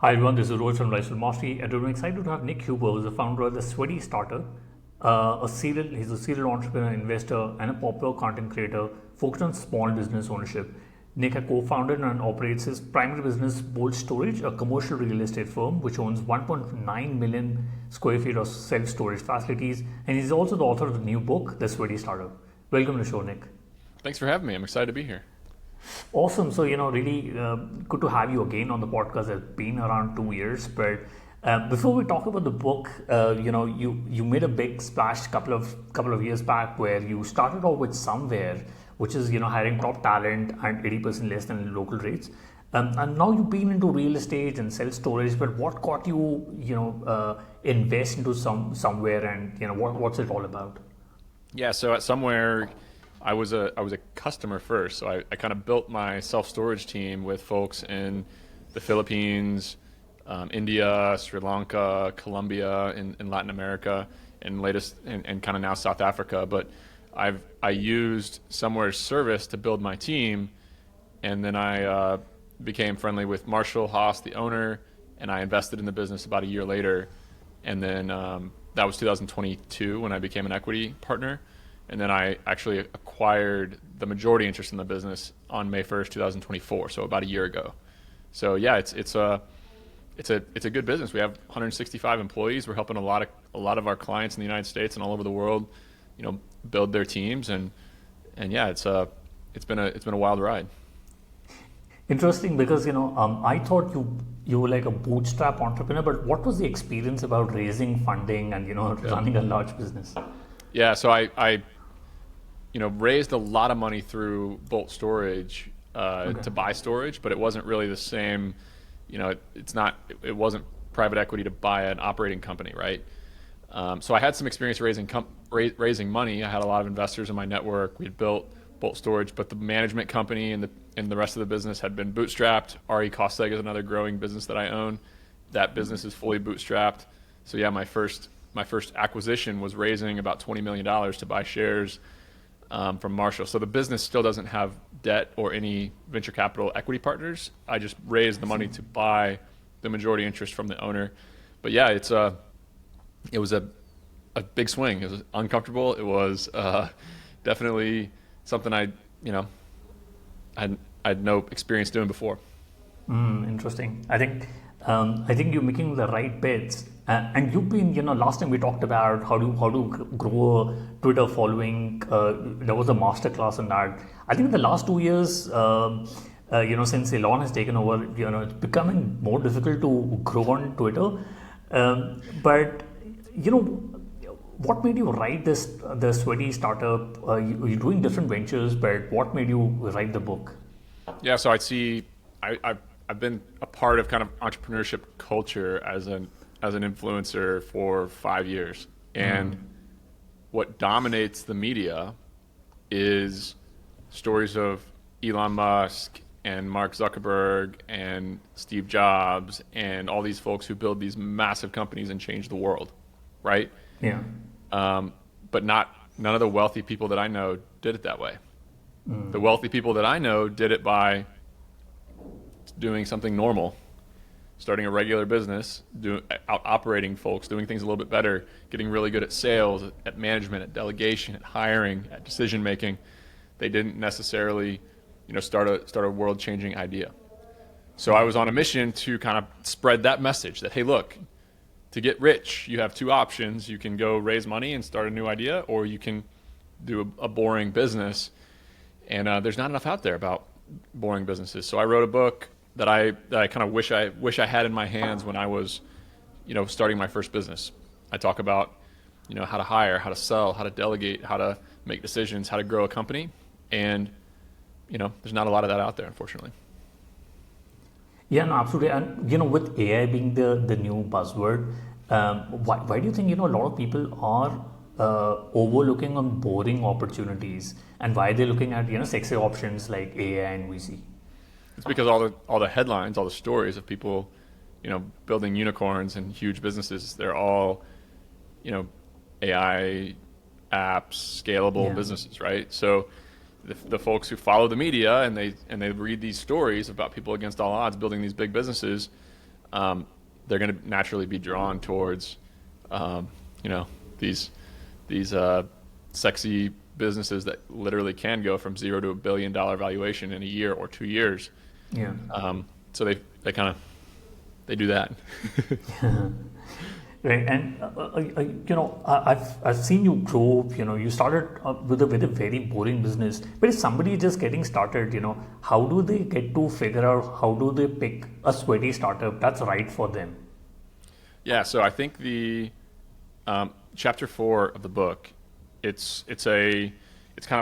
Hi everyone, this is Rohit from Lifestyle Mastery, and I'm excited to have Nick Huber, who's the founder of the Sweaty Starter. He's a serial entrepreneur, investor, and a popular content creator focused on small business ownership. Nick has co-founded and operates his primary business, Bolt Storage, a commercial real estate firm which owns 1.9 million square feet of self-storage facilities, and he's also the author of the new book, The Sweaty Starter. Welcome to the show, Nick. Thanks for having me. I'm excited to be here. Awesome. So, really good to have you again on the podcast. It's been around 2 years. But before we talk about the book, you made a big splash couple of years back where you started off with Somewhere, which is hiring top talent and 80% less than local rates. And now you've been into real estate and self storage. But what got you invest into Somewhere, and what's it all about? Yeah, so at Somewhere, I was a customer first. So I kind of built my self-storage team with folks in the Philippines, India, Sri Lanka, Colombia, in Latin America, and kind of now South Africa. But I used Somewhere's service to build my team, and then I became friendly with Marshall Haas, the owner, and I invested in the business about a year later. And then that was 2022 when I became an equity partner. And then I actually acquired the majority interest in the business on May 1st, 2024, so about a year ago. So yeah, it's a good business. We have 165 employees. We're helping a lot of our clients in the United States and all over the world, build their teams, and yeah, it's been a wild ride. Interesting, because I thought you were like a bootstrap entrepreneur, but what was the experience about raising funding and running a large business? Yeah, so I raised a lot of money through Bolt Storage to buy storage, but it wasn't really the same. It wasn't private equity to buy an operating company, right? So I had some experience raising money. I had a lot of investors in my network. We had built Bolt Storage, but the management company and the rest of the business had been bootstrapped. RE Costeg is another growing business that I own. That business is fully bootstrapped. So yeah, my first acquisition was raising about $20 million to buy shares from Marshall. So the business still doesn't have debt or any venture capital equity partners. I just raised the money to buy the majority interest from the owner. But yeah, it was a big swing. It was uncomfortable. It was definitely something I had no experience doing before. Interesting. I think you're making the right bets, and you've been. Last time we talked about how to grow a Twitter following. There was a masterclass on that. I think in the last 2 years, since Elon has taken over, it's becoming more difficult to grow on Twitter. But what made you write the Sweaty Startup? You're doing different ventures, but what made you write the book? Yeah, so I've been a part of kind of entrepreneurship culture as an influencer for 5 years. And what dominates the media is stories of Elon Musk and Mark Zuckerberg and Steve Jobs and all these folks who build these massive companies and change the world, right? Yeah. But none of the wealthy people that I know did it that way. The wealthy people that I know did it by doing something normal, starting a regular business, operating folks, doing things a little bit better, getting really good at sales, at management, at delegation, at hiring, at decision making. They didn't necessarily, start a world-changing idea. So I was on a mission to kind of spread that message that, hey, look, to get rich, you have two options. You can go raise money and start a new idea, or you can do a boring business. And there's not enough out there about boring businesses. So I wrote a book that I kind of wish I had in my hands when I was, starting my first business. I talk about, how to hire, how to sell, how to delegate, how to make decisions, how to grow a company, and there's not a lot of that out there, unfortunately. Yeah, no, absolutely. And with AI being the new buzzword, why do you think a lot of people are overlooking on boring opportunities, and why they're looking at sexy options like AI and VC? It's because all the headlines, all the stories of people, building unicorns and huge businesses, they're all, AI apps, scalable businesses, right? So the folks who follow the media and they read these stories about people against all odds building these big businesses, they're going to naturally be drawn towards, these sexy businesses that literally can go from zero to $1 billion valuation in a year or 2 years. Yeah. So they do that. Right, and I've seen you grow. You started with a very boring business. But if somebody is just getting started, how do they get to figure out how do they pick a sweaty startup that's right for them? Yeah, so I think the chapter 4 of the book, it's kind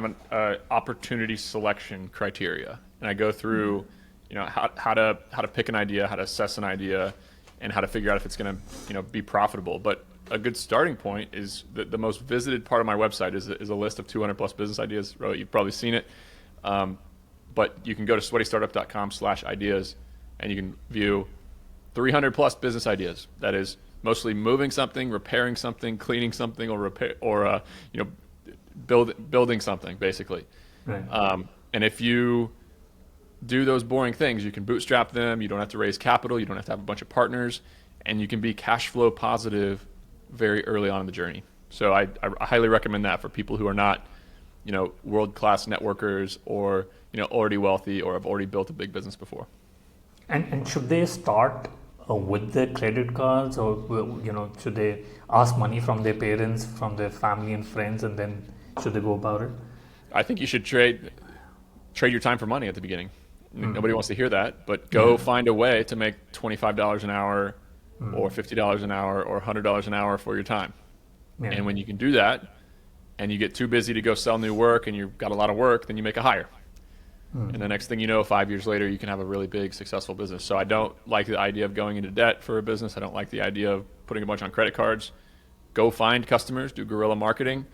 of an opportunity selection criteria, and I go through, how to pick an idea, how to assess an idea, and how to figure out if it's going to, be profitable. But a good starting point is the most visited part of my website is a list of 200 plus business ideas. You've probably seen it, but you can go to sweatystartup.com/ideas, and you can view 300 plus business ideas. That is mostly moving something, repairing something, cleaning something, or building something, basically. Right. And if you do those boring things, you can bootstrap them. You don't have to raise capital. You don't have to have a bunch of partners, and you can be cash flow positive very early on in the journey. So I highly recommend that for people who are not, world-class networkers or, already wealthy or have already built a big business before. And should they start with their credit cards, or should they ask money from their parents, from their family and friends, and then should they go about it? I think you should trade your time for money at the beginning. Nobody wants to hear that, but go find a way to make $25 an hour or $50 an hour or $100 an hour for your time. Yeah. And when you can do that and you get too busy to go sell new work and you've got a lot of work, then you make a hire. And the next thing you know, 5 years later, you can have a really big, successful business. So I don't like the idea of going into debt for a business. I don't like the idea of putting a bunch on credit cards. Go find customers, do guerrilla marketing,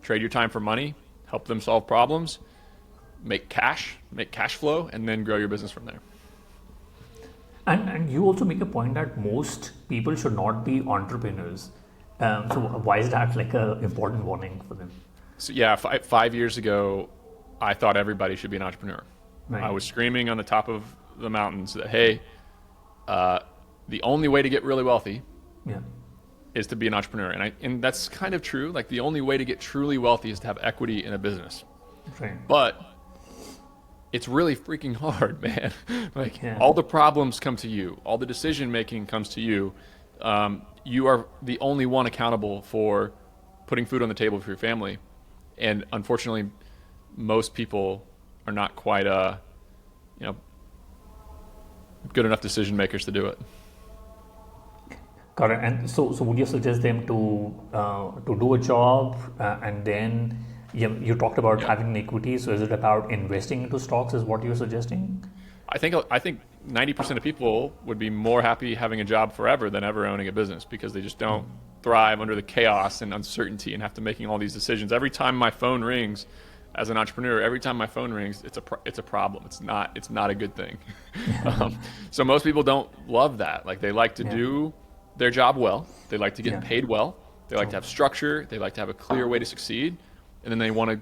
trade your time for money, help them solve problems, make cash flow, and then grow your business from there. And you also make a point that most people should not be entrepreneurs. So why is that like an important warning for them? So yeah, 5 years ago, I thought everybody should be an entrepreneur. Right. I was screaming on the top of the mountains that, hey, the only way to get really wealthy is to be an entrepreneur. And that's kind of true. Like, the only way to get truly wealthy is to have equity in a business. Right. But it's really freaking hard, man. All the problems come to you. All the decision making comes to you. You are the only one accountable for putting food on the table for your family. And unfortunately, most people are not quite good enough decision makers to do it. Got it. And so would you suggest them to do a job and then you talked about having equity? So is it about investing into stocks? Is what you're suggesting? I think 90% of people would be more happy having a job forever than ever owning a business, because they just don't thrive under the chaos and uncertainty and have to making all these decisions. Every time my phone rings, as an entrepreneur, it's a problem. It's not a good thing. So most people don't love that. Like, they like to do their job well. They like to get paid well. They like to have structure. They like to have a clear way to succeed. And then they want to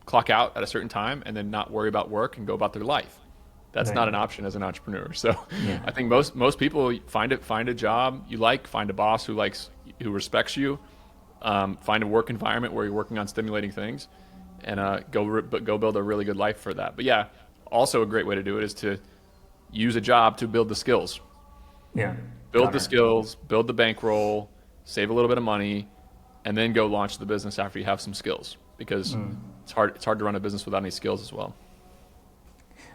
clock out at a certain time and then not worry about work and go about their life. That's not an option as an entrepreneur. So I think most people find a job you like, find a boss who respects you, find a work environment where you're working on stimulating things, and go build a really good life for that. But yeah, also a great way to do it is to use a job to build the skills. Yeah. Build the skills, build the bankroll, save a little bit of money, and then go launch the business after you have some skills, because it's hard to run a business without any skills as well.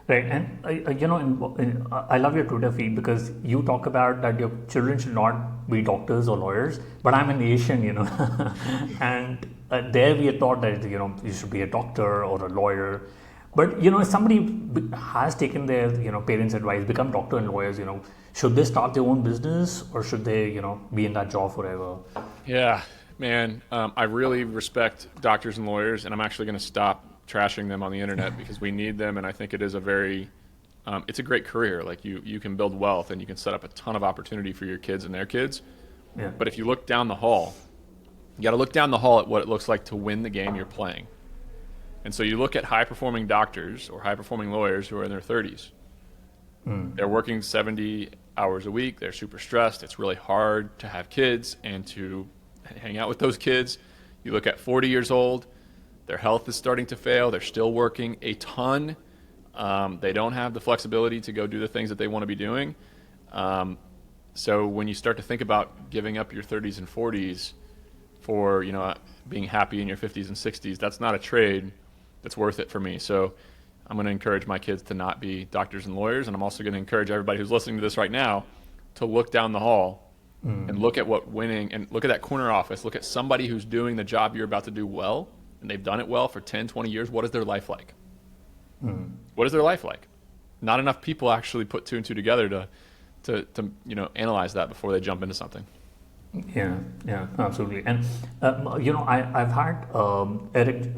Right, and I love your Twitter feed, because you talk about that your children should not be doctors or lawyers, but I'm an Asian, and there we are taught that you should be a doctor or a lawyer. But if somebody has taken their parents' advice, become doctor and lawyers, should they start their own business, or should they be in that job forever? Yeah, man, I really respect doctors and lawyers, and I'm actually going to stop trashing them on the internet, because we need them, and I think it is it's a great career. Like, you can build wealth and you can set up a ton of opportunity for your kids and their kids. Yeah. But if you look down the hall, you got to look down the hall at what it looks like to win the game you're playing. And so you look at high performing doctors or high performing lawyers who are in their 30s. They're working 70 hours a week. They're super stressed. It's really hard to have kids and to hang out with those kids. You look at 40 years old, their health is starting to fail. They're still working a ton. They don't have the flexibility to go do the things that they want to be doing. So when you start to think about giving up your 30s and 40s for, being happy in your 50s and 60s, that's not a trade that's worth it for me. So I'm going to encourage my kids to not be doctors and lawyers, and I'm also going to encourage everybody who's listening to this right now to look down the hall and look at what winning, and look at that corner office, look at somebody who's doing the job you're about to do well, and they've done it well for 10, 20 years. What is their life like? What is their life like? Not enough people actually put two and two together to analyze that before they jump into something. Yeah, absolutely. And I've had Eric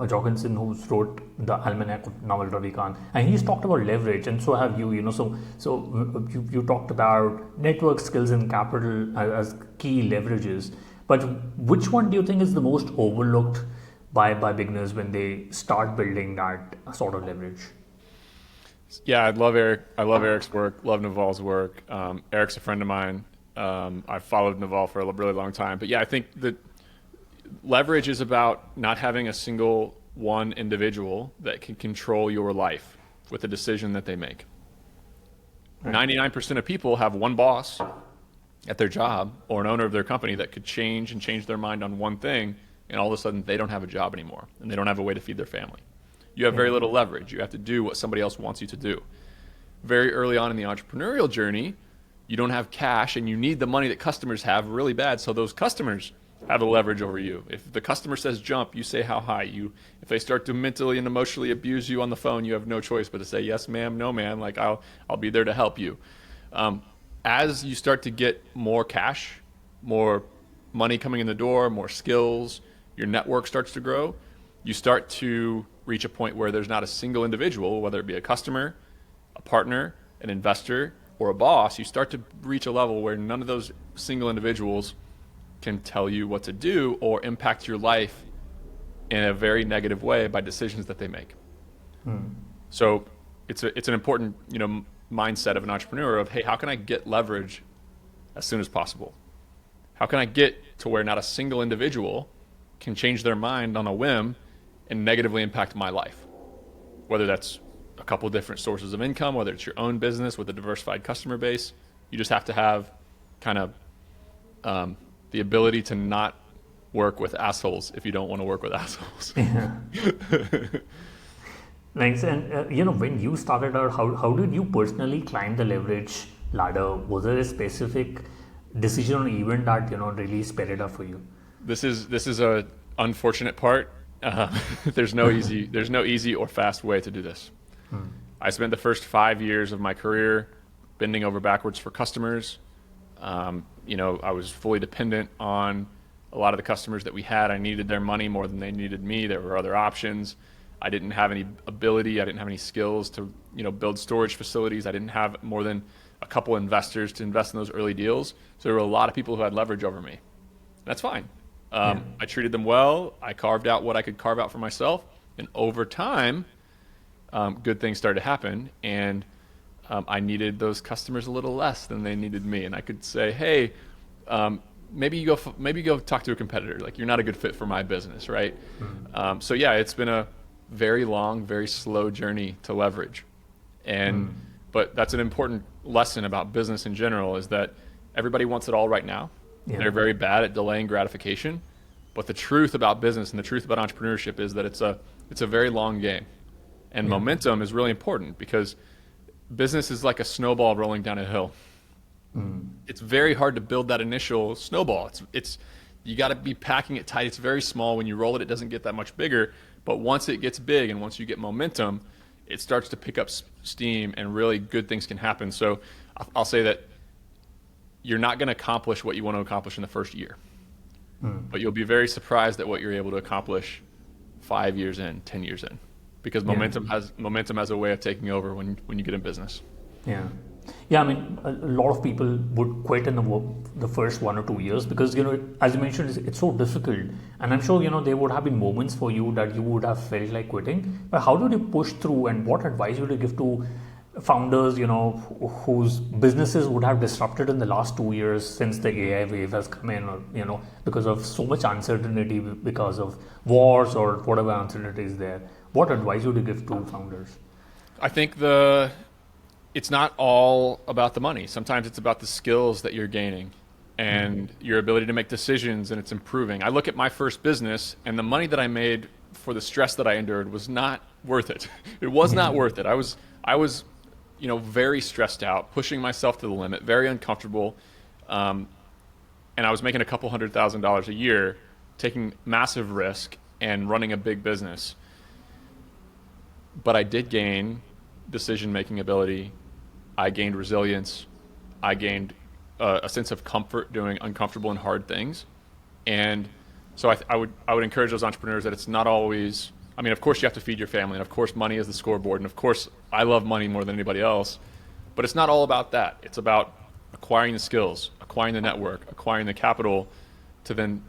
Jorgensen, who wrote the Almanac novel Ravikant, and he's talked about leverage, and so have you. So you talked about network, skills, and capital as key leverages. But which one do you think is the most overlooked by beginners when they start building that sort of leverage? Yeah, I love Eric. I love Eric's work. Love Naval's work. Eric's a friend of mine. I've followed Naval for a really long time. But yeah, I think that leverage is about not having a single one individual that can control your life with a decision that they make. 99% of people have one boss at their job or an owner of their company that could change their mind on one thing, and all of a sudden they don't have a job anymore and they don't have a way to feed their family. You have very little leverage. You have to do what somebody else wants you to do. Very early on in the entrepreneurial journey, you don't have cash and you need the money that customers have really bad, so those customers have a leverage over you. If the customer says jump, you say how high. If they start to mentally and emotionally abuse you on the phone, you have no choice but to say yes ma'am, no ma'am, like I'll be there to help you. As you start to get more cash, more money coming in the door, more skills, your network starts to grow, you start to reach a point where there's not a single individual, whether it be a customer, a partner, an investor, or a boss. You start to reach a level where none of those single individuals can tell you what to do or impact your life in a very negative way by decisions that they make. So it's an important mindset of an entrepreneur of, hey, how can I get leverage as soon as possible? How can I get to where not a single individual can change their mind on a whim and negatively impact my life? Whether that's a couple of different sources of income, whether it's your own business with a diversified customer base, you just have to have kind of the ability to not work with assholes if you don't want to work with assholes. Yeah. Thanks. And when you started out, how did you personally climb the leverage ladder? Was there a specific decision or event that really sped it up for you? This is a unfortunate part. There's no easy or fast way to do this. I spent the first 5 years of my career bending over backwards for customers. I was fully dependent on a lot of the customers that we had. I needed their money more than they needed me. There were other options. I didn't have any ability. I didn't have any skills to build storage facilities. I didn't have more than a couple investors to invest in those early deals. So there were a lot of people who had leverage over me. That's fine. I treated them well. I carved out what I could carve out for myself. And over time, good things started to happen. And I needed those customers a little less than they needed me. And I could say, hey, maybe you go talk to a competitor. Like, you're not a good fit for my business, right? So yeah, it's been a very long, very slow journey to leverage. But that's an important lesson about business in general, is that everybody wants it all right now. Yeah. They're very bad at delaying gratification. But the truth about business and the truth about entrepreneurship is that it's a very long game. And momentum is really important, because business is like a snowball rolling down a hill. It's very hard to build that initial snowball. It's you got to be packing it tight. It's very small. When you roll it, it doesn't get that much bigger. But once it gets big and once you get momentum, it starts to pick up steam, and really good things can happen. So I'll say that you're not going to accomplish what you want to accomplish in the first year. But you'll be very surprised at what you're able to accomplish 5 years in, 10 years in. Because momentum has a way of taking over when you get in business. Yeah. I mean, a lot of people would quit in the first 1 or 2 years because as you mentioned, it's so difficult. And I'm sure there would have been moments for you that you would have felt like quitting. But how did you push through, and what advice would you give to founders, whose businesses would have disrupted in the last 2 years since the AI wave has come in, or, because of so much uncertainty, because of wars or whatever uncertainty is there. What advice would you give to founders? I think it's not all about the money. Sometimes it's about the skills that you're gaining and your ability to make decisions, and it's improving. I look at my first business, and the money that I made for the stress that I endured was not worth it. It was not worth it. I was very stressed out, pushing myself to the limit, very uncomfortable, and I was making a couple $100,000 a year, taking massive risk and running a big business. But I did gain decision-making ability. I gained resilience. I gained a sense of comfort doing uncomfortable and hard things. And so I would encourage those entrepreneurs that it's not always, of course you have to feed your family, and of course money is the scoreboard, and of course I love money more than anybody else, but it's not all about that. It's about acquiring the skills, acquiring the network, acquiring the capital to then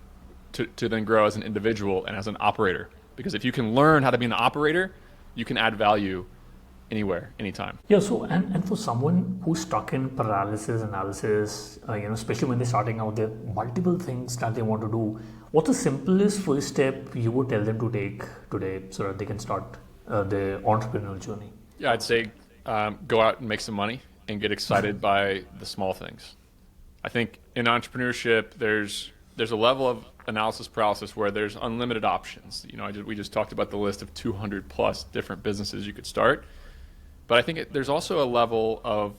grow as an individual and as an operator. Because if you can learn how to be an operator, you can add value anywhere, anytime. Yeah. So, and for someone who's stuck in paralysis analysis, especially when they're starting out, there are multiple things that they want to do. What's the simplest first step you would tell them to take today so that they can start their entrepreneurial journey? Yeah, I'd say go out and make some money and get excited by the small things. I think in entrepreneurship, there's a level of analysis paralysis where there's unlimited options. We just talked about the list of 200 plus different businesses you could start. But I think there's also a level of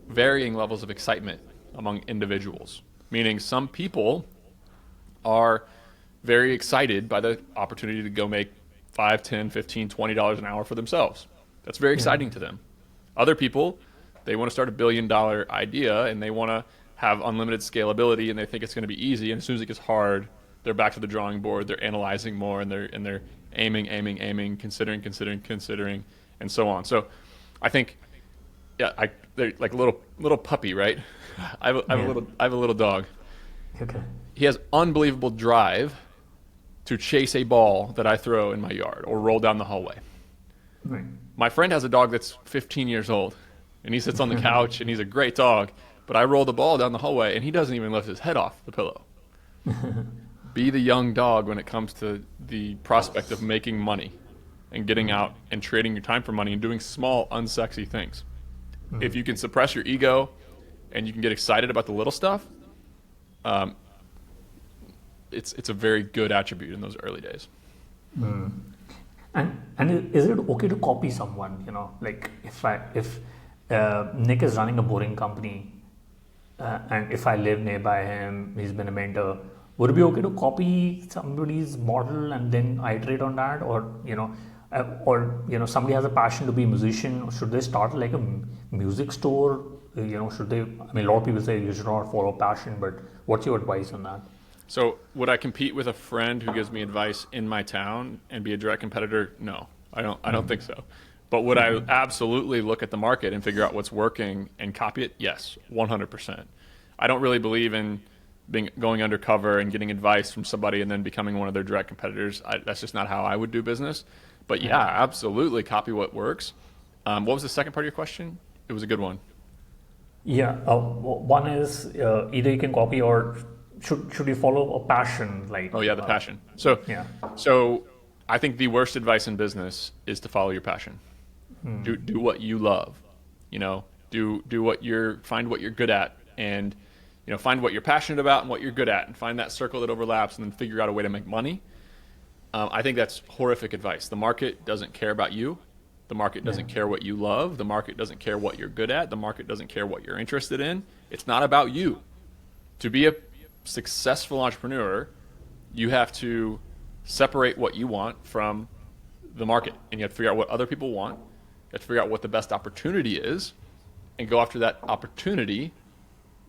varying levels of excitement among individuals, meaning some people are very excited by the opportunity to go make $5, $10, $15, $20 an hour for themselves. That's very exciting to them. Other people, they want to start a $1 billion idea and they want to have unlimited scalability and they think it's going to be easy. And as soon as it gets hard, they're back to the drawing board. They're analyzing more and they're aiming, considering, and so on. So I think, they're like a little puppy, right? I have a little dog. Okay. He has unbelievable drive to chase a ball that I throw in my yard or roll down the hallway. Right. My friend has a dog that's 15 years old, and he sits on the couch, and he's a great dog, but I roll the ball down the hallway, and he doesn't even lift his head off the pillow. Be the young dog when it comes to the prospect of making money and getting out and trading your time for money and doing small, unsexy things. If you can suppress your ego and you can get excited about the little stuff, it's a very good attribute in those early days. And is it okay to copy someone? Like if Nick is running a boring company, and if I live nearby him, he's been a mentor, would it be okay to copy somebody's model and then iterate on that? Or somebody has a passion to be a musician, should they start like a music store? Should they? A lot of people say you should not follow passion, but what's your advice on that? So would I compete with a friend who gives me advice in my town and be a direct competitor? No, I don't think so. But would I absolutely look at the market and figure out what's working and copy it? Yes, 100%. I don't really believe in going undercover and getting advice from somebody and then becoming one of their direct competitors. That's just not how I would do business. But yeah, absolutely copy what works. What was the second part of your question? It was a good one. Yeah, one is either you can copy or should you follow a passion? Like the passion. So I think the worst advice in business is to follow your passion. Do what you love. Find what you're good at, and find what you're passionate about and what you're good at, and find that circle that overlaps, and then figure out a way to make money. I think that's horrific advice. The market doesn't care about you. The market doesn't care what you love. The market doesn't care what you're good at. The market doesn't care what you're interested in. It's not about you. To be a successful entrepreneur, you have to separate what you want from the market, and you have to figure out what other people want. You have to figure out what the best opportunity is and go after that opportunity,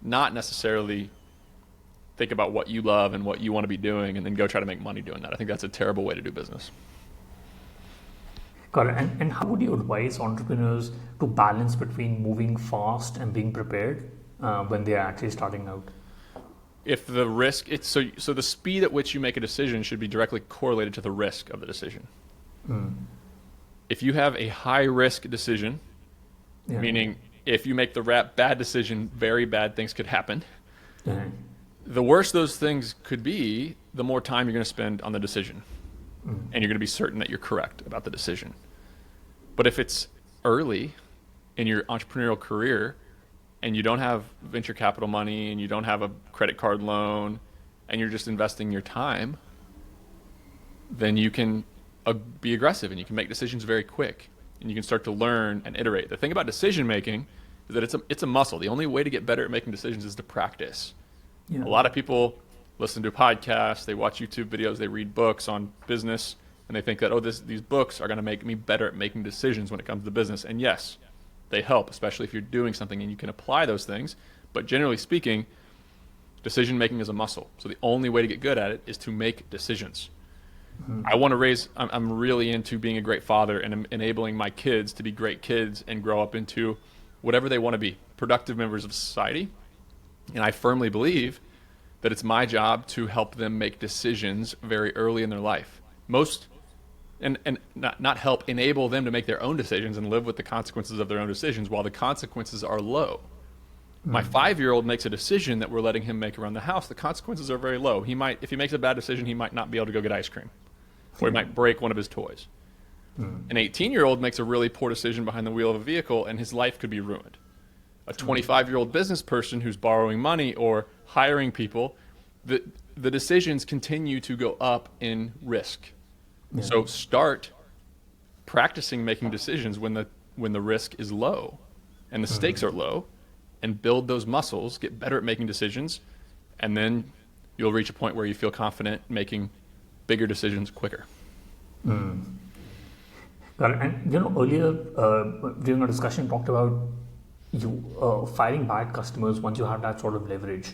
not necessarily think about what you love and what you want to be doing and then go try to make money doing that. I think that's a terrible way to do business. Got it. And how would you advise entrepreneurs to balance between moving fast and being prepared when they are actually starting out? If the risk, so the speed at which you make a decision should be directly correlated to the risk of the decision. If you have a high risk decision meaning if you make the bad decision, very bad things could happen. Mhm. The worse those things could be, the more time you're going to spend on the decision. And you're going to be certain that you're correct about the decision. But if it's early in your entrepreneurial career and you don't have venture capital money and you don't have a credit card loan and you're just investing your time, then you can be aggressive and you can make decisions very quick and you can start to learn and iterate. The thing about decision making is that it's a muscle. The only way to get better at making decisions is to practice. Yeah. A lot of people listen to podcasts, they watch YouTube videos, they read books on business, and they think that, these books are going to make me better at making decisions when it comes to business. And yes, they help, especially if you're doing something and you can apply those things. But generally speaking, decision making is a muscle. So the only way to get good at it is to make decisions. I'm really into being a great father and enabling my kids to be great kids and grow up into whatever they want to be, productive members of society. And I firmly believe that it's my job to help them make decisions very early in their life. Not help, enable them to make their own decisions and live with the consequences of their own decisions while the consequences are low. My 5-year-old makes a decision that we're letting him make around the house. The consequences are very low. If he makes a bad decision, he might not be able to go get ice cream, or he might break one of his toys. An 18-year-old makes a really poor decision behind the wheel of a vehicle and his life could be ruined. A 25-year-old business person who's borrowing money or hiring people, the decisions continue to go up in risk. Yeah. So start practicing making decisions when the risk is low and the stakes are low, and build those muscles, get better at making decisions, and then you'll reach a point where you feel confident making bigger decisions quicker. Got it. And earlier during our discussion, talked about you firing bad customers once you have that sort of leverage.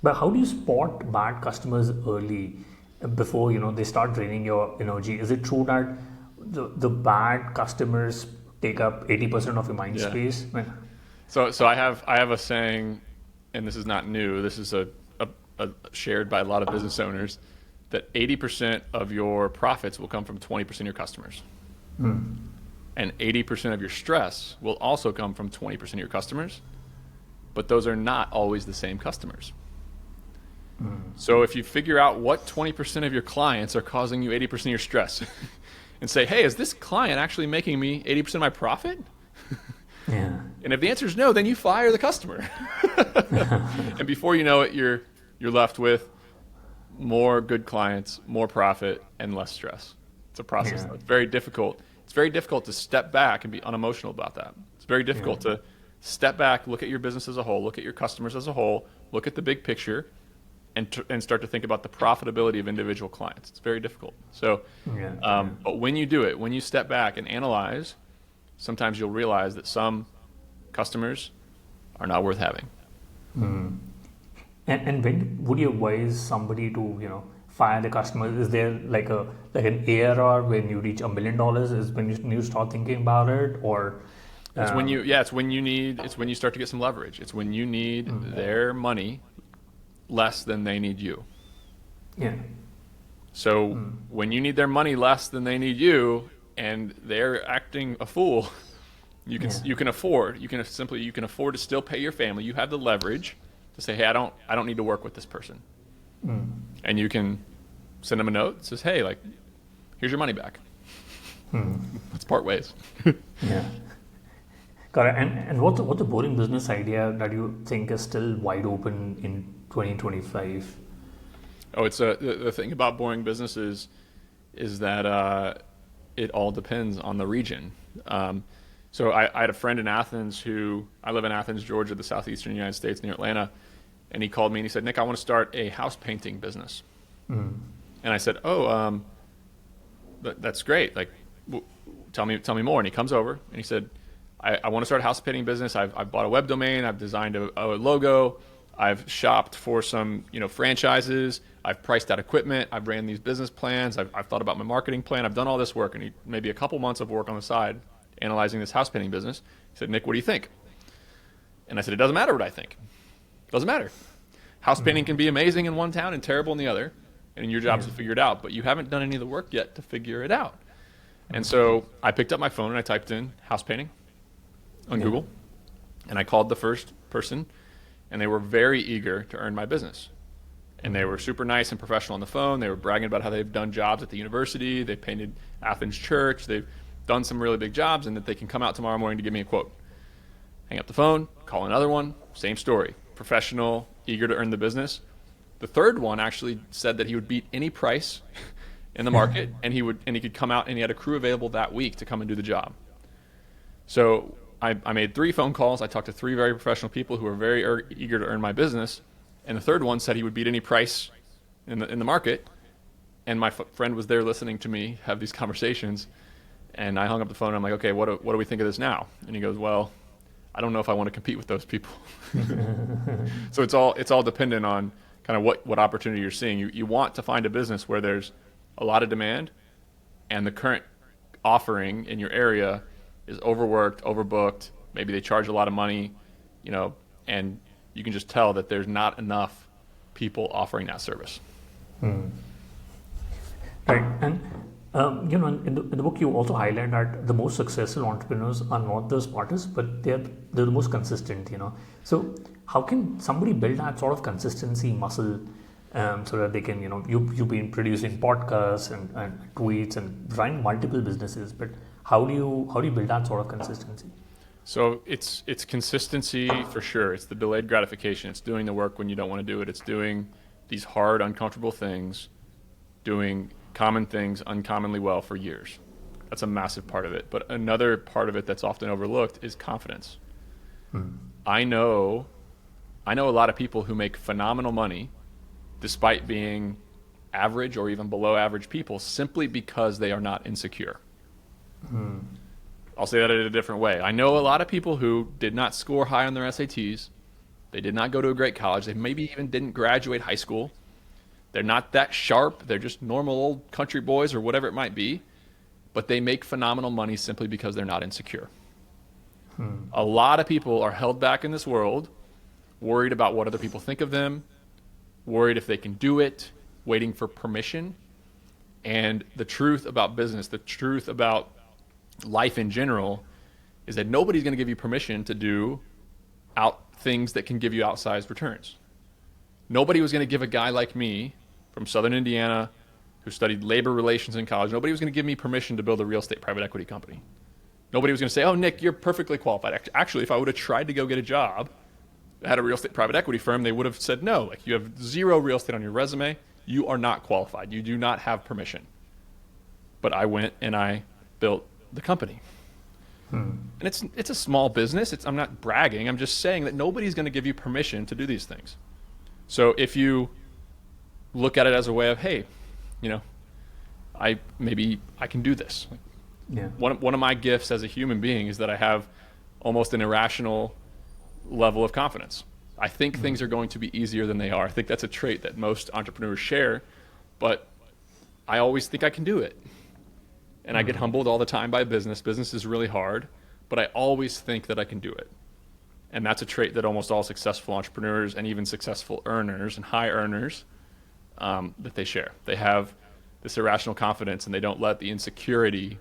But how do you spot bad customers early before they start draining your energy? Is it true that the bad customers take up 80% of your mind space? So I have a saying, and this is not new. This is a shared by a lot of business owners, that 80% of your profits will come from 20% of your customers. And 80% of your stress will also come from 20% of your customers, but those are not always the same customers. So if you figure out what 20% of your clients are causing you 80% of your stress and say, hey, is this client actually making me 80% of my profit? Yeah. And if the answer is no, then you fire the customer. And before you know it, you're left with more good clients, more profit, and less stress. It's a process. It's very difficult. It's very difficult to step back and be unemotional about that. It's very difficult to step back, look at your business as a whole, look at your customers as a whole, look at the big picture, and start to think about the profitability of individual clients. It's very difficult. So, but when you do it, when you step back and analyze, sometimes you'll realize that some customers are not worth having. And when would you advise somebody to fire the customer? Is there like an ARR when you reach $1 million? Is when you start thinking about it, or it's when you start to get some leverage. It's when you need their money less than they need you. Yeah. So when you need their money less than they need you, and they're acting a fool, you can afford to still pay your family. You have the leverage to say, hey, I don't need to work with this person. And you can send them a note that says, hey, like, here's your money back. Let's part ways. Yeah. Got it. And what's a boring business idea that you think is still wide open in 2025? Oh, it's the thing about boring businesses is that it all depends on the region. So I had a friend in Athens I live in Athens, Georgia, the southeastern United States, near Atlanta. And he called me and he said, Nick, I want to start a house painting business. And I said, that's great. Like, tell me more. And he comes over and he said, I want to start a house painting business. I've bought a web domain. I've designed a logo. I've shopped for some, franchises. I've priced out equipment. I've ran these business plans. I've thought about my marketing plan. I've done all this work, and maybe a couple months of work on the side analyzing this house painting business. He said, Nick, what do you think? And I said, it doesn't matter what I think. It doesn't matter. House painting can be amazing in one town and terrible in the other, and your job is to figure it out, but you haven't done any of the work yet to figure it out. And so I picked up my phone and I typed in house painting on Google, And I called the first person, and they were very eager to earn my business. And they were super nice and professional on the phone. They were bragging about how they've done jobs at the university. They painted Athens Church. They've done some really big jobs, and that they can come out tomorrow morning to give me a quote. Hang up the phone, call another one, same story. Professional, eager to earn the business. The third one actually said that he would beat any price in the market, and he could come out, and he had a crew available that week to come and do the job. So I made 3 phone calls. I talked to 3 very professional people who were very eager to earn my business. And the third one said he would beat any price in the market. And my friend was there listening to me have these conversations. And I hung up the phone. And I'm like, okay, what do we think of this now? And he goes, well, I don't know if I want to compete with those people. So it's all dependent on kind of what opportunity you're seeing. You want to find a business where there's a lot of demand, and the current offering in your area is overworked, overbooked. Maybe they charge a lot of money, and you can just tell that there's not enough people offering that service. Right. And, in the book, you also highlight that the most successful entrepreneurs are not the smartest, but they're the most consistent, So how can somebody build that sort of consistency muscle so that they can, you've been producing podcasts and tweets and running multiple businesses, but how do you build that sort of consistency? So it's consistency for sure. It's the delayed gratification. It's doing the work when you don't want to do it. It's doing these hard, uncomfortable things, doing common things uncommonly well for years. That's a massive part of it. But another part of it that's often overlooked is confidence. I know a lot of people who make phenomenal money despite being average or even below average people simply because they are not insecure. I'll say that in a different way. I know a lot of people who did not score high on their SATs. They did not go to a great college. They maybe even didn't graduate high school. They're not that sharp. They're just normal old country boys or whatever it might be. But they make phenomenal money simply because they're not insecure. A lot of people are held back in this world, worried about what other people think of them, worried if they can do it, waiting for permission. And the truth about business, the truth about life in general, is that nobody's going to give you permission to do things that can give you outsized returns. Nobody was going to give a guy like me from Southern Indiana who studied labor relations in college, nobody was going to give me permission to build a real estate private equity company. Nobody was going to say, oh, Nick, you're perfectly qualified. Actually, if I would have tried to go get a job at a real estate private equity firm, they would have said, no, like you have 0 real estate on your resume. You are not qualified. You do not have permission. But I went and I built the company. And it's a small business. I'm not bragging. I'm just saying that nobody's going to give you permission to do these things. So if you look at it as a way of, hey, maybe I can do this. Yeah. One of my gifts as a human being is that I have almost an irrational level of confidence. I think things are going to be easier than they are. I think that's a trait that most entrepreneurs share, but I always think I can do it. And I get humbled all the time by business. Business is really hard, but I always think that I can do it. And that's a trait that almost all successful entrepreneurs and even successful earners and high earners that they share. They have this irrational confidence, and they don't let the insecurity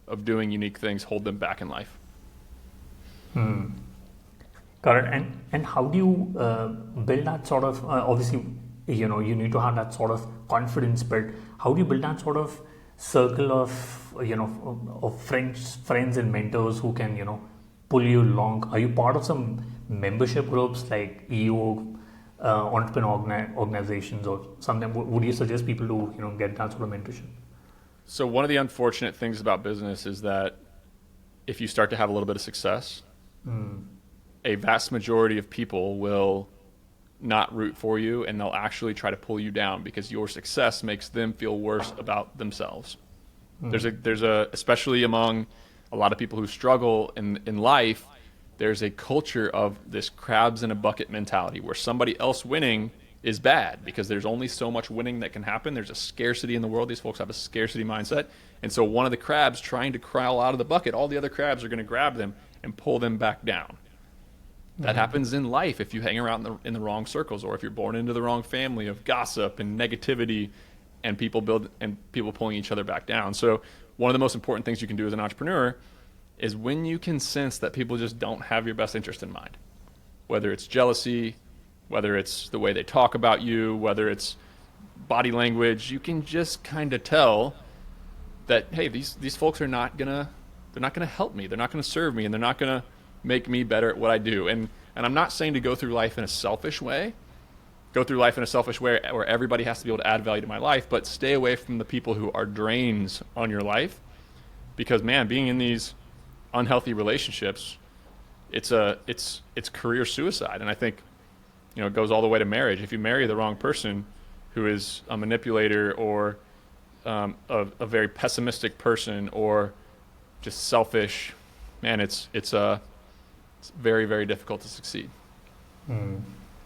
of doing unique things hold them back in life. Got it. And how do you build that sort of, obviously, you need to have that sort of confidence, but how do you build that sort of circle of, of friends and mentors who can, pull you along? Are you part of some membership groups like EO, entrepreneur organizations or something? Would you suggest people to, get that sort of mentorship? So one of the unfortunate things about business is that if you start to have a little bit of success, a vast majority of people will not root for you, and they'll actually try to pull you down because your success makes them feel worse about themselves. There's a especially among a lot of people who struggle in life, there's a culture of this crabs in a bucket mentality where somebody else winning is bad because there's only so much winning that can happen. There's a scarcity in the world. These folks have a scarcity mindset. And so one of the crabs trying to crawl out of the bucket, all the other crabs are going to grab them and pull them back down. That happens in life if you hang around in the wrong circles, or if you're born into the wrong family of gossip and negativity and people pulling each other back down. So one of the most important things you can do as an entrepreneur is when you can sense that people just don't have your best interest in mind. Whether it's jealousy, whether it's the way they talk about you, whether it's body language, you can just kind of tell that, hey, these folks are not gonna help me, they're not gonna serve me, and they're not gonna make me better at what I do. And I'm not saying to go through life in a selfish way, where everybody has to be able to add value to my life, but stay away from the people who are drains on your life, because man, being in these unhealthy relationships, it's career suicide. And I think, it goes all the way to marriage. If you marry the wrong person who is a manipulator or a very pessimistic person or just selfish, man, it's very, very difficult to succeed.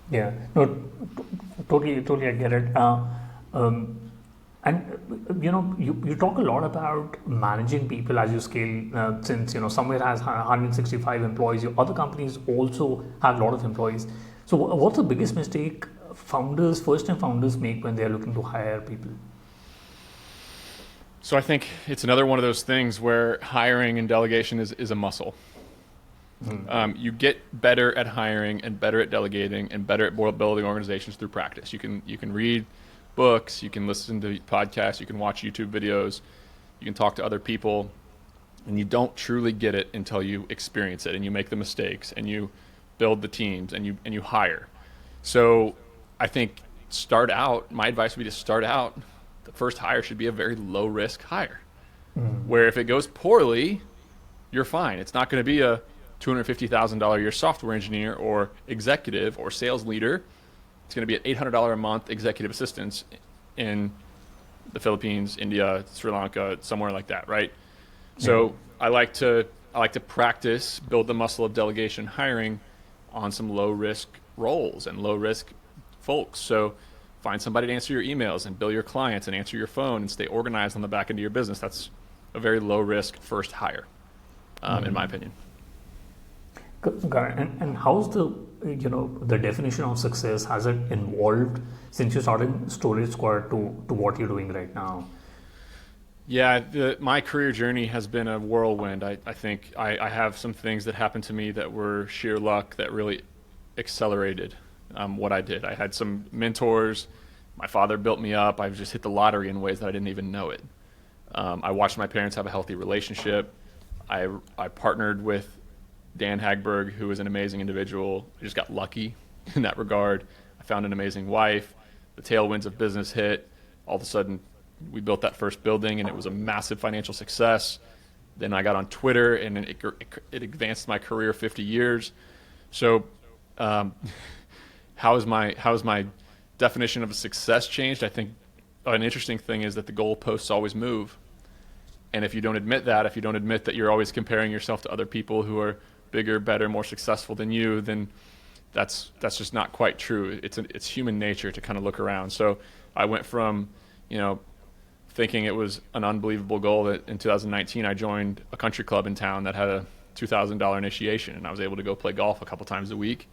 Yeah, no, totally, I get it. And you talk a lot about managing people as you scale. Since somewhere has 165 employees, your other companies also have a lot of employees. So, what's the biggest mistake first-time founders make when they are looking to hire people? So I think it's another one of those things where hiring and delegation is a muscle. You get better at hiring and better at delegating and better at building organizations through practice. You can read books, you can listen to podcasts, you can watch YouTube videos, you can talk to other people, and you don't truly get it until you experience it and you make the mistakes and you build the teams and you hire. So I think my advice would be to start out, the first hire should be a very low risk hire, where if it goes poorly, you're fine. It's not going to be a $250,000 a year software engineer or executive or sales leader. It's going to be an $800 a month executive assistants in the Philippines, India, Sri Lanka, somewhere like that, right? So I like to practice, build the muscle of delegation hiring on some low risk roles and low risk folks. So find somebody to answer your emails and bill your clients and answer your phone and stay organized on the back end of your business. That's a very low risk first hire, in my opinion. Got it. And how's the definition of success, has it evolved since you started Storage Squad to what you're doing right now? Yeah, my career journey has been a whirlwind. I think I have some things that happened to me that were sheer luck that really accelerated what I did. I had some mentors. My father built me up. I've just hit the lottery in ways that I didn't even know it. I watched my parents have a healthy relationship. I partnered with Dan Hagberg, who is an amazing individual. I just got lucky in that regard. I found an amazing wife. The tailwinds of business hit. All of a sudden, we built that first building, and it was a massive financial success. Then I got on Twitter, and it advanced my career 50 years. So how has my definition of a success changed? I think an interesting thing is that the goalposts always move. And if you don't admit that you're always comparing yourself to other people who are bigger, better, more successful than you, then that's just not quite true. It's human nature to kind of look around. So I went from, thinking it was an unbelievable goal that in 2019 I joined a country club in town that had a $2,000 initiation, and I was able to go play golf a couple times a week,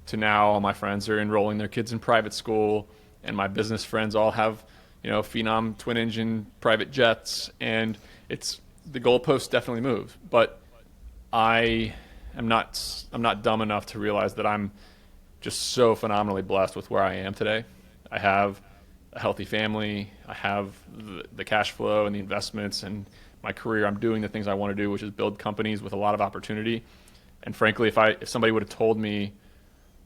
to now all my friends are enrolling their kids in private school, and my business friends all have, phenom twin engine private jets, and the goalposts definitely move. But I'm not dumb enough to realize that I'm just so phenomenally blessed with where I am today. I have a healthy family. I have the cash flow and the investments and my career. I'm doing the things I want to do, which is build companies with a lot of opportunity. And frankly, if somebody would have told me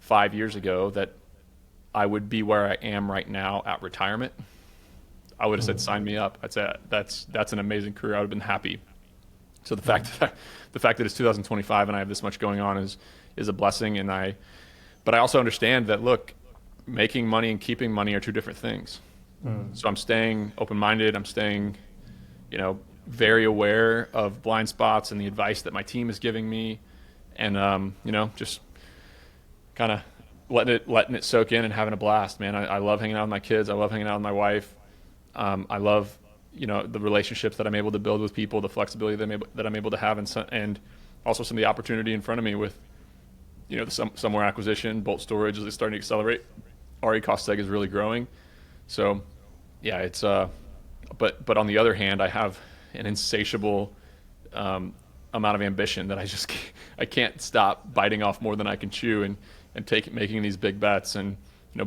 5 years ago that I would be where I am right now at retirement, I would have said, sign me up. That's an amazing career. I would have been happy. So the fact that it's 2025 and I have this much going on is a blessing. But I also understand that, look, making money and keeping money are two different things. So I'm staying open-minded. I'm staying, very aware of blind spots and the advice that my team is giving me, and just kind of letting it soak in and having a blast, man. I love hanging out with my kids. I love hanging out with my wife. I love the relationships that I'm able to build with people, the flexibility that I'm able to have, and also some of the opportunity in front of me with, the somewhere acquisition, Bolt Storage is starting to accelerate. RE Costeg is really growing. So, yeah, it's but on the other hand, I have an insatiable amount of ambition that I can't stop biting off more than I can chew, and making these big bets. And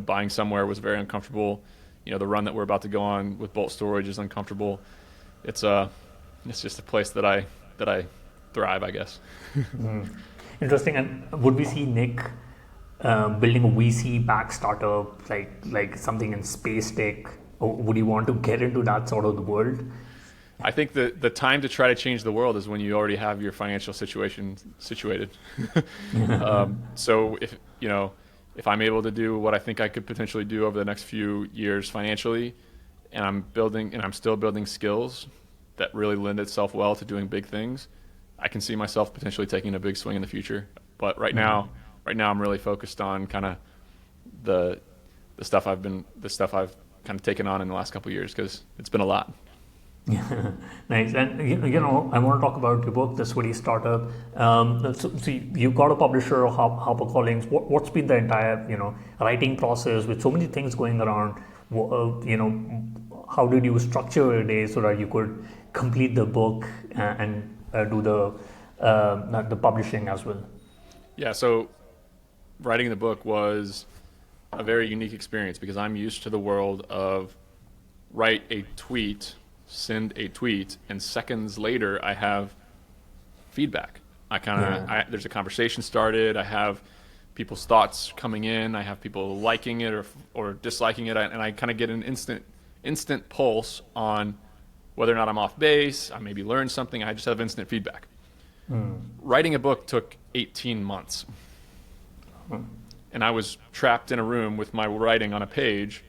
buying somewhere was very uncomfortable. The run that we're about to go on with Bolt Storage is uncomfortable. It's just a place that I thrive, I guess. Interesting. And would we see Nick building a VC-backed startup like something in space tech? Or would you want to get into that sort of the world? I think the time to try to change the world is when you already have your financial situation situated. So if I'm able to do what I think I could potentially do over the next few years financially, and I'm still building skills that really lend itself well to doing big things, I can see myself potentially taking a big swing in the future. But right now I'm really focused on kind of the stuff I've kind of taken on in the last couple of years, because it's been a lot. Nice. And I want to talk about your book, The Sweaty Startup. So you've got a publisher, HarperCollins. What's been the entire writing process with so many things going around? How did you structure your day so that you could complete the book and do the publishing as well? Yeah. So writing the book was a very unique experience, because I'm used to the world of write a tweet, send a tweet, and seconds later I have feedback. There's a conversation started. I have people's thoughts coming in. I have people liking it or disliking it, and I kind of get an instant pulse on whether or not I'm off base. I maybe learned something. I just have instant feedback. Writing a book took 18 months. And I was trapped in a room with my writing on a page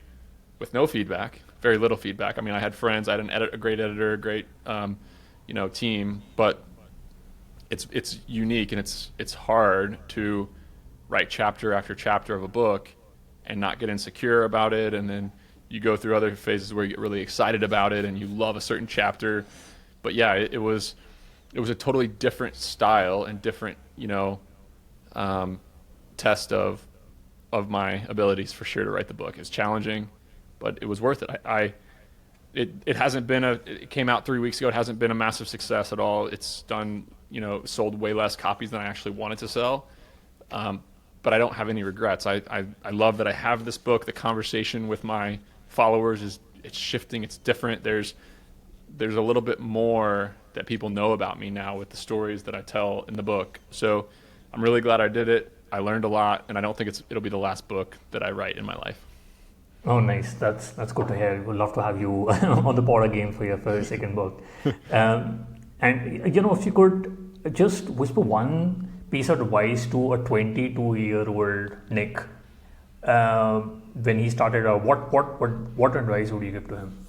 with no feedback, very little feedback. I mean, I had friends, I had a great editor, a great team, but it's unique, and it's hard to write chapter after chapter of a book and not get insecure about it. And then you go through other phases where you get really excited about it and you love a certain chapter. But yeah, it was a totally different style and different, test of my abilities, for sure, to write the book. It's challenging, but it was worth it. It hasn't been it came out 3 weeks ago. It hasn't been a massive success at all. It's done, sold way less copies than I actually wanted to sell. But I don't have any regrets. I love that I have this book. The conversation with my followers it's shifting. It's different. There's a little bit more that people know about me now with the stories that I tell in the book. So I'm really glad I did it. I learned a lot, and I don't think it'll be the last book that I write in my life. Oh, nice. That's good to hear. We'd love to have you on the pod again for your second book. And if you could just whisper one piece of advice to a 22-year-old Nick when he started out, what advice would you give to him?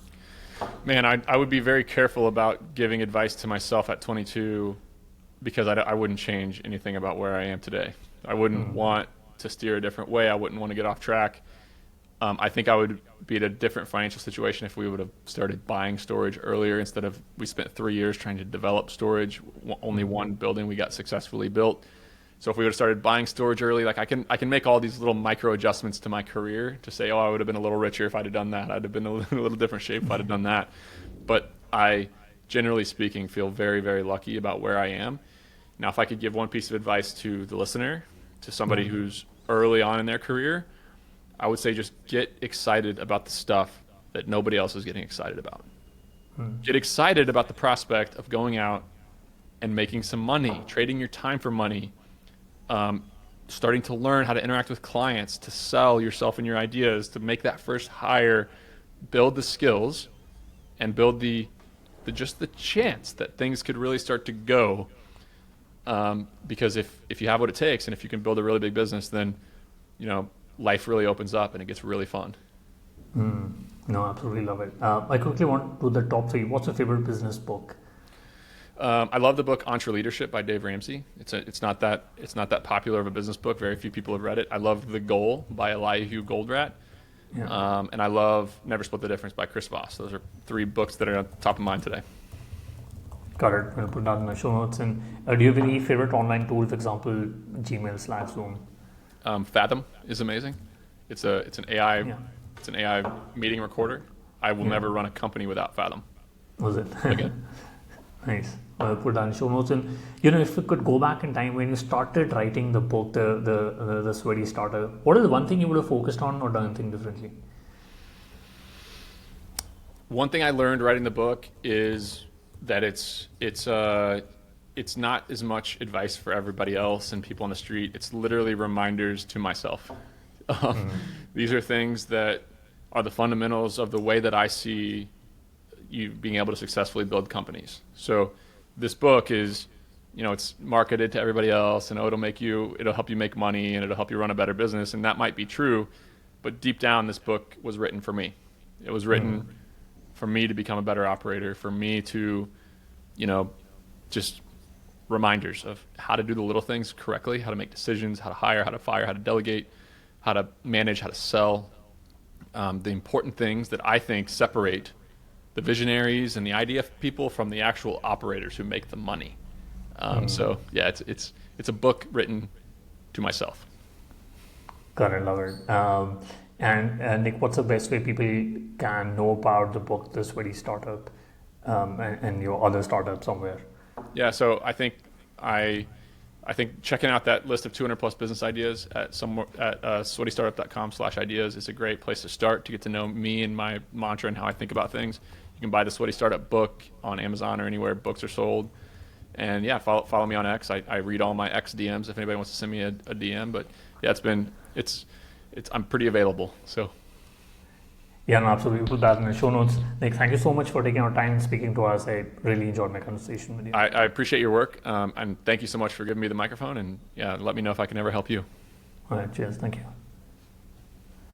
Man, I would be very careful about giving advice to myself at 22, because I wouldn't change anything about where I am today. I wouldn't want to steer a different way. I wouldn't want to get off track. I think I would be in a different financial situation if we would have started buying storage earlier, instead of we spent 3 years trying to develop storage. Only one building we got successfully built. So if we would have started buying storage early, I can make all these little micro adjustments to my career to say, I would have been a little richer if I'd have done that. I'd have been in a little different shape if I'd have done that. But I, generally speaking, feel very, very lucky about where I am. Now, if I could give one piece of advice to the listener, to somebody who's early on in their career, I would say just get excited about the stuff that nobody else is getting excited about. Get excited about the prospect of going out and making some money, trading your time for money, starting to learn how to interact with clients, to sell yourself and your ideas, to make that first hire, build the skills, and build the chance that things could really start to go. Because if you have what it takes, and if you can build a really big business, then life really opens up and it gets really fun. No, absolutely love it. I quickly want to the top 3. What's your favorite business book? I love the book Entrepreneurship by Dave Ramsey. It's not that popular of a business book. Very few people have read it. I love The Goal by Elihu Goldratt. Yeah. And I love Never Split the Difference by Chris Voss. Those are 3 books that are on top of mind today. Got it. I'll put that in the show notes. And do you have any favorite online tool, for example, Gmail, Slack, Zoom? Fathom is amazing. It's an AI meeting recorder. I will never run a company without Fathom. Was it? Again. Nice. I'll put that in show notes. And if you could go back in time when you started writing the book, the Sweaty Starter, what is the one thing you would have focused on or done anything differently? One thing I learned writing the book is that it's not as much advice for everybody else and people on the street. It's literally reminders to myself. These are things that are the fundamentals of the way that I see you being able to successfully build companies. So this book is, it's marketed to everybody else, and it'll help you make money, and it'll help you run a better business, and that might be true, but deep down, this book was written for me. It was written for me to become a better operator, for me to, just reminders of how to do the little things correctly, how to make decisions, how to hire, how to fire, how to delegate, how to manage, how to sell, the important things that I think separate the visionaries and the idea people from the actual operators who make the money. So yeah, it's a book written to myself. Got it, love it. And Nick, what's the best way people can know about the book, The Sweaty Startup, and your other startup somewhere? Yeah, so I think checking out that list of 200 plus business ideas at sweatystartup.com/ideas is a great place to start to get to know me and my mantra and how I think about things. You can buy the Sweaty Startup book on Amazon or anywhere books are sold. And yeah, follow me on X. I read all my X DMs if anybody wants to send me a DM. But yeah, I'm pretty available. So. Yeah, no, absolutely. We'll put that in the show notes. Nick, thank you so much for taking our time and speaking to us. I really enjoyed my conversation with you. I appreciate your work. And thank you so much for giving me the microphone. And yeah, let me know if I can ever help you. All right, cheers. Thank you.